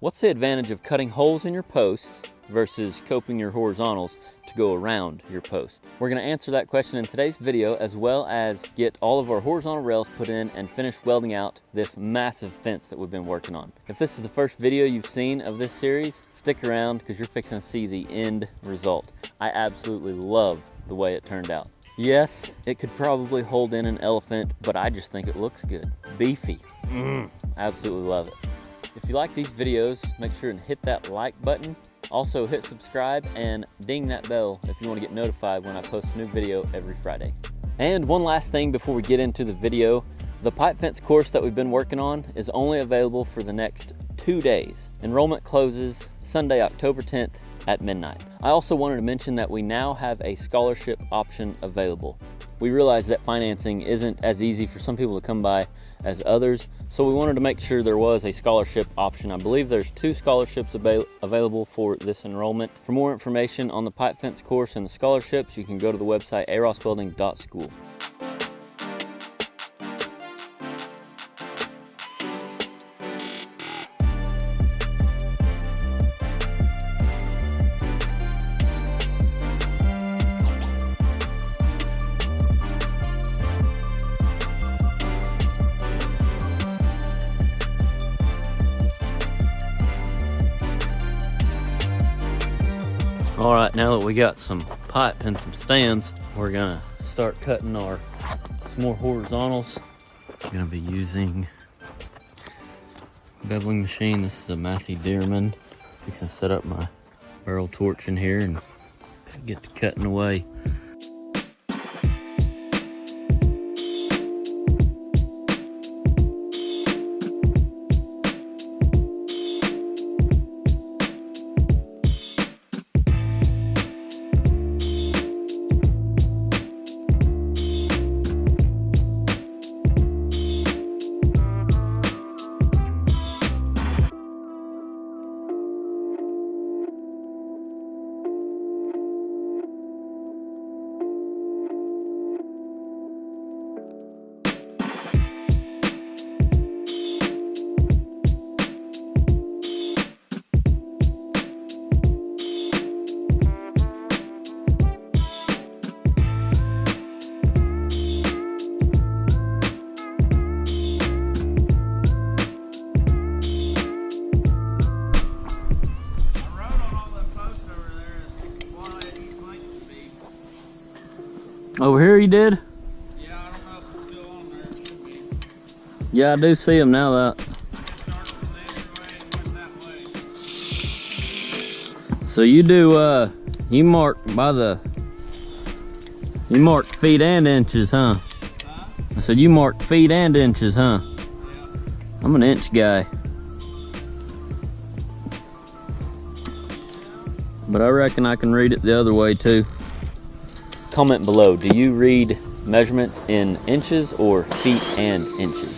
What's the advantage of cutting holes in your posts versus coping your horizontals to go around your post? We're going to answer that question in today's video, as well as get all of our horizontal rails put in and finish welding out this massive fence that we've been working on. If this is the first video you've seen of this series, stick around because you're fixing to see the end result. I absolutely love the way it turned out. Yes, it could probably hold in an elephant, but I just think it looks good. Beefy. Absolutely love it. If you like these videos, make sure and hit that like button. Also hit subscribe and ding that bell if you want to get notified when I post a new video every Friday. And one last thing before we get into the video, the pipe fence course that we've been working on is only available for the next 2 days. Enrollment closes Sunday, October 10th at midnight. I also wanted to mention that we now have a scholarship option available. We realize that financing isn't as easy for some people to come by as others, so we wanted to make sure there was a scholarship option. I believe there's 2 scholarships available for this enrollment. For more information on the pipe fence course and the scholarships, you can go to the website arosswelding.school. All right, now that we got some pipe and some stands, we're gonna start cutting some more horizontals. I'm gonna be using a beveling machine. This is a Matthew Dearman. I'm gonna set up my barrel torch in here and get to cutting away. Over here you did? Yeah, I don't know if it's still on there. It should be. Yeah, I do see them now. That. So you do, you mark feet and inches, huh? I said you mark feet and inches, huh? Yeah. I'm an inch guy. But I reckon I can read it the other way too. Comment below, do you read measurements in inches or feet and inches?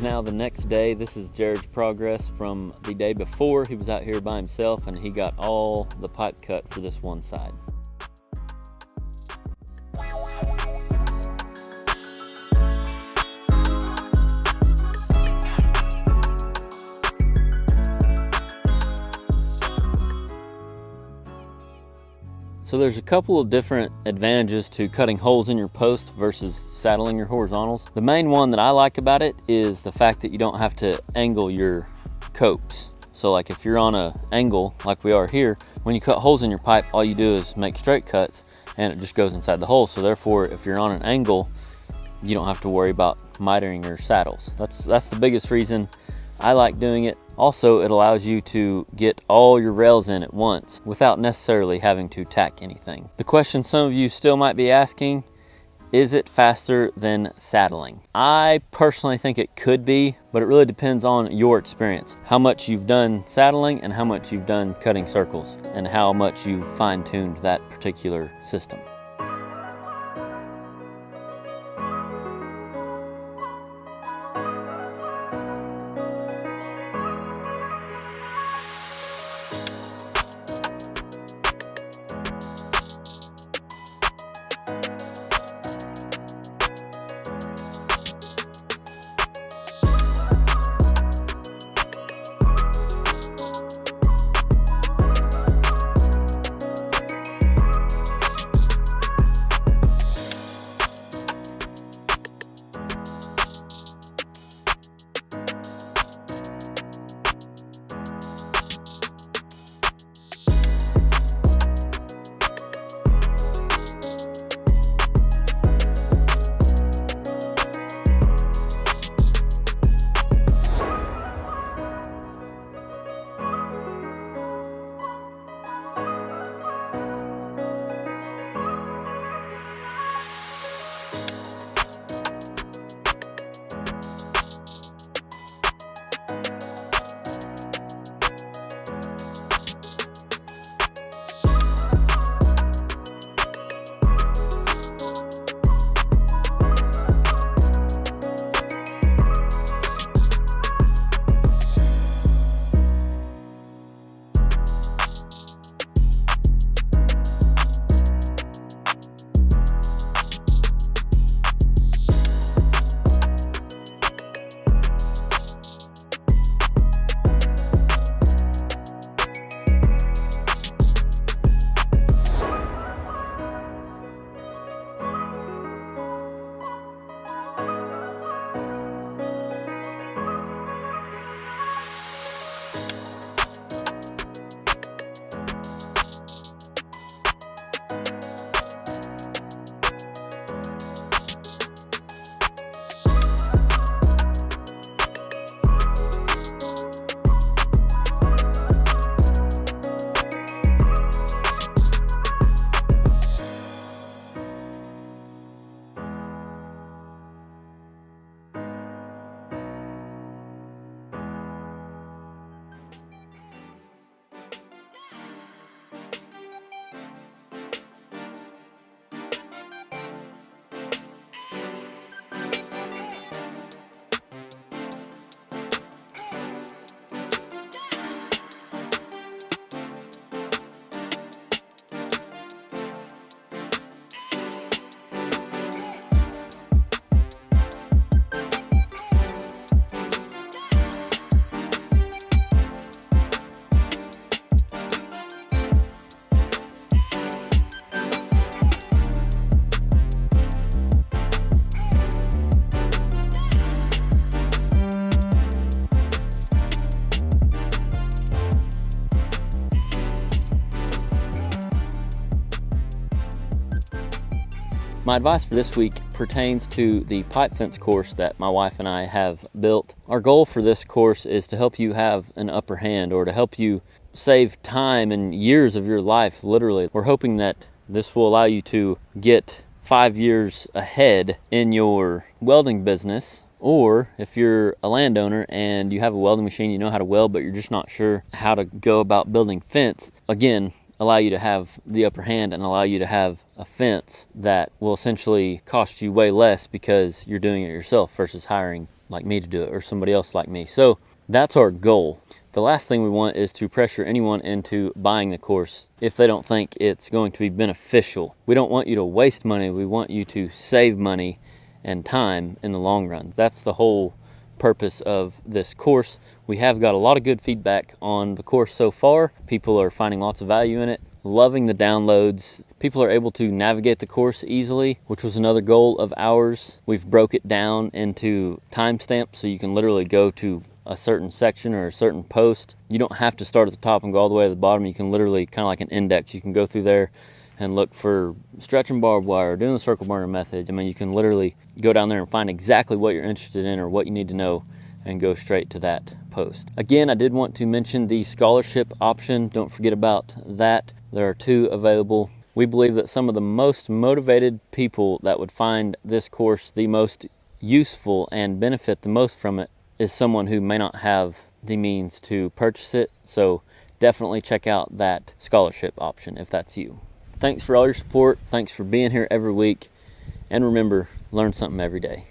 is now the next day. This is Jared's progress from the day before. He was out here by himself and he got all the pipe cut for this one side. So there's a couple of different advantages to cutting holes in your post versus saddling your horizontals. The main one that I like about it is the fact that you don't have to angle your copes. So like if you're on an angle like we are here, when you cut holes in your pipe, all you do is make straight cuts and it just goes inside the hole. So therefore, if you're on an angle, you don't have to worry about mitering your saddles. That's the biggest reason I like doing it. Also, it allows you to get all your rails in at once without necessarily having to tack anything. The question some of you still might be asking, is it faster than saddling? I personally think it could be, but it really depends on your experience. How much you've done saddling and how much you've done cutting circles and how much you've fine-tuned that particular system. My advice for this week pertains to the pipe fence course that my wife and I have built. Our goal for this course is to help you have an upper hand, or to help you save time and years of your life, literally. We're hoping that this will allow you to get 5 years ahead in your welding business. Or if you're a landowner and you have a welding machine, you know how to weld, but you're just not sure how to go about building fence, again, allow you to have the upper hand and allow you to have a fence that will essentially cost you way less because you're doing it yourself versus hiring like me to do it, or somebody else like me. So that's our goal. The last thing we want is to pressure anyone into buying the course if they don't think it's going to be beneficial. We don't want you to waste money. We want you to save money and time in the long run. That's the whole purpose of this course. We have got a lot of good feedback on the course so far. People are finding lots of value in it, loving the downloads. People are able to navigate the course easily, which was another goal of ours. We've broke it down into timestamps, so you can literally go to a certain section or a certain post. You don't have to start at the top and go all the way to the bottom. You can literally, kind of like an index, you can go through there and look for stretching barbed wire, doing the circle burner method. I mean, you can literally go down there and find exactly what you're interested in or what you need to know and go straight to that post. Again, I did want to mention the scholarship option. Don't forget about that. There are 2 available. We believe that some of the most motivated people that would find this course the most useful and benefit the most from it is someone who may not have the means to purchase it. So definitely check out that scholarship option if that's you. Thanks for all your support. Thanks for being here every week. And remember, learn something every day.